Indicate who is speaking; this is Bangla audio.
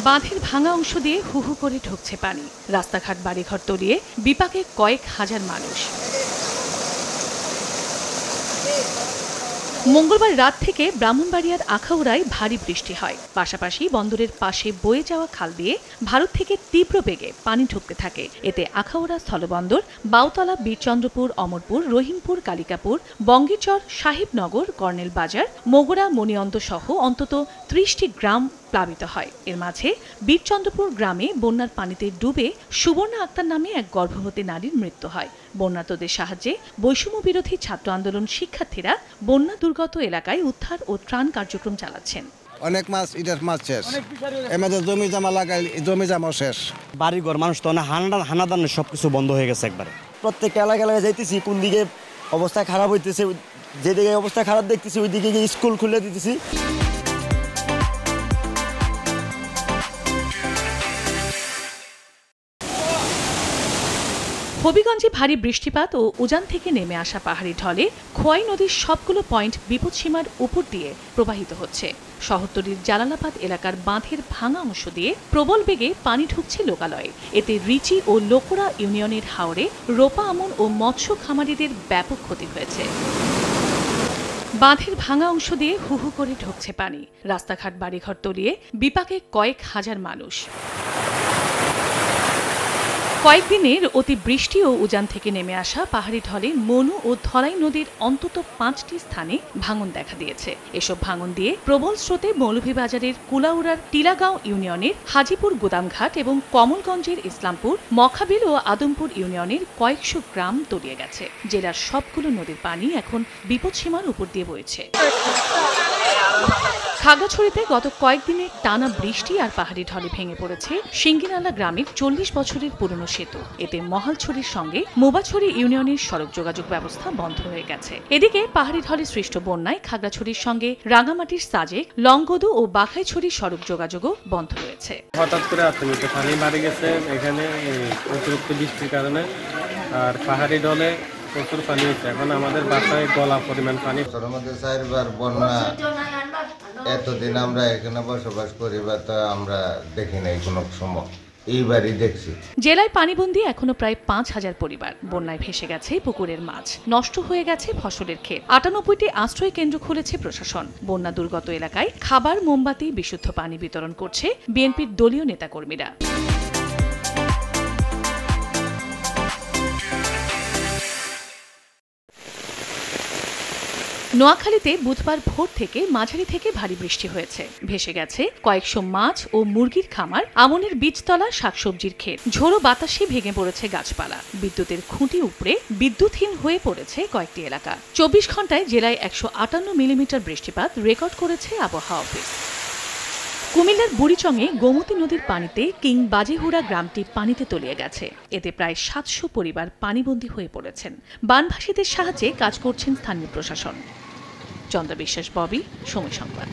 Speaker 1: বাঁধের ভাঙা অংশ দিয়ে হু হু করে ঢুকছে পানি। রাস্তাঘাট বাড়িঘর তলিয়ে বিপাকে কয়েক হাজার মানুষ। মঙ্গলবার রাত থেকে ব্রাহ্মণবাড়িয়ার আখাউড়ায় ভারী বৃষ্টি হয়। পাশাপাশি বন্দরের পাশে বয়ে যাওয়া খাল দিয়ে ভারত থেকে তীব্র বেগে পানি ঢুকতে থাকে। এতে আখাউড়া স্থলবন্দর, বাউতলা, বীরচন্দ্রপুর, অমরপুর, রহিমপুর, কালিকাপুর, বঙ্গীচর, সাহেবনগর, কর্নেল বাজার, মোগরা, মণিয়ন্দ সহ অন্তত ৩০টি গ্রাম প্লাবিত হয়। এর মাঝে বীরচন্দ্রপুর গ্রামে বন্যার পানিতে ডুবে সুবর্ণা আক্তার নামে এক গর্ভবতী নারীর মৃত্যু হয়। বন্যার্তদের সাহায্যে বৈষম্য বিরোধী ছাত্র আন্দোলন শিক্ষার্থীরা বন্যা দুর্গত এলাকায় উদ্ধার ও ত্রাণ কার্যক্রম চালাচ্ছেন।
Speaker 2: অনেক মাছ, ইটের মাছ শেষ, এমএদের জমি জমা লাগাই, জমি জমা শেষ।
Speaker 3: বাড়িঘর মানুষ তো হানাদান সবকিছু বন্ধ হয়ে গেছে একবারে। প্রত্যেক এলাকায় যাইতেছি, কোন দিকে অবস্থা খারাপ হইতেছে, যেদিকে অবস্থা খারাপ দেখতেছি ওই দিকে স্কুল খুলে দিতেছি।
Speaker 1: হবিগঞ্জে ভারী বৃষ্টিপাত ও উজান থেকে নেমে আসা পাহাড়ি ঢলে খোয়াই নদীর সবগুলো পয়েন্ট বিপদসীমার উপর দিয়ে প্রবাহিত হচ্ছে। শহরতলির জালালাবাদ এলাকার বাঁধের ভাঙা অংশ দিয়ে প্রবল বেগে পানি ঢুকছে লোকালয়ে। এতে রিচি ও লোকোড়া ইউনিয়নের হাওরে রোপা আমন ও মৎস্য খামারিদের ব্যাপক ক্ষতি হয়েছে। বাঁধের ভাঙা অংশ দিয়ে হু হু করে ঢুকছে পানি। রাস্তাঘাট বাড়িঘর তলিয়ে বিপাকে কয়েক হাজার মানুষ। কয়েকদিনের অতি বৃষ্টি ও উজান থেকে নেমে আসা পাহাড়ি ঢলে মনু ও ধলাই নদীর অন্তত ৫টি স্থানে ভাঙন দেখা দিয়েছে। এসব ভাঙন দিয়ে প্রবল স্রোতে মৌলভীবাজারের কুলাউড়ার টিলাগাঁও ইউনিয়নের হাজিপুর গুদামঘাট এবং কমলগঞ্জের ইসলামপুর, মখাবিল ও আদমপুর ইউনিয়নের কয়েকশো গ্রাম তলিয়ে গেছে। জেলার সবগুলো নদীর পানি এখন বিপদসীমার উপর দিয়ে বইছে। খাগড়াছড়িতে গত কয়েকদিনের টানা বৃষ্টি আর পাহাড়ি ঢলে ভেঙে পড়েছে সিঙ্গিনালা গ্রামের ৪০ বছরের পুরনো সেতু। এতে মহালছড়ির সঙ্গে মোবাছড়ি ইউনিয়নের সড়ক যোগাযোগ ব্যবস্থা বন্ধ হয়ে গেছে। এদিকে পাহাড়ি ঢলে সৃষ্ট বন্যায় খাগড়াছড়ির সঙ্গে রাঙামাটির সাজেক, লংগদু ও বাঘাইছড়ির সড়ক যোগাযোগও বন্ধ রয়েছে।
Speaker 4: হঠাৎ করে আতঙ্কিত পানি বাড়ে গেছে এখানে অতিরিক্ত বৃষ্টির কারণে, আর পাহাড়ি ঢলে প্রচুর পানি হচ্ছে। এখন আমাদের বাসায় গলা পরিমাণ পানি।
Speaker 5: আমাদের চারবার বন্যা, এতদিন আমরা এখানে বসবাস করি বা তা আমরা দেখি নাই কোনো সময়, এইবারই দেখছি।
Speaker 1: জেলায় পানিবন্দী এখনো প্রায় ৫,০০০ পরিবার। বন্যায় ভেসে গেছে পুকুরের মাছ, নষ্ট হয়ে গেছে ফসলের ক্ষেত। ৯৮টি আশ্রয় কেন্দ্র খুলেছে প্রশাসন। বন্যা দুর্গত এলাকায় খাবার, মোমবাতি, বিশুদ্ধ পানি বিতরণ করছে বিএনপির দলীয় নেতাকর্মীরা। নোয়াখালীতে বুধবার ভোর থেকে মাঝারি থেকে ভারী বৃষ্টি হয়েছে। ভেসে গেছে কয়েকশো মাছ ও মুরগির খামার, আমনের বীজতলা, শাকসবজির ক্ষেত। ঝোড়ো বাতাসে ভেঙে পড়েছে গাছপালা। বিদ্যুতের খুঁটি উপড়ে বিদ্যুৎহীন হয়ে পড়েছে কয়েকটি এলাকা। ২৪ ঘন্টায় জেলায় ১৫৮ মিলিমিটার বৃষ্টিপাত রেকর্ড করেছে আবহাওয়া অফিস। কুমিল্লার বুড়িচংয়ে গোমতী নদীর পানিতে কিং বাজিহুড়া গ্রামটি পানিতে তলিয়ে গেছে। এতে প্রায় ৭০০ পরিবার পানিবন্দী হয়ে পড়েছেন। বানভাসীদের সাহায্যে কাজ করছেন স্থানীয় প্রশাসন। চন্দ্র বিশ্বাস, ববি, সময় সংবাদ।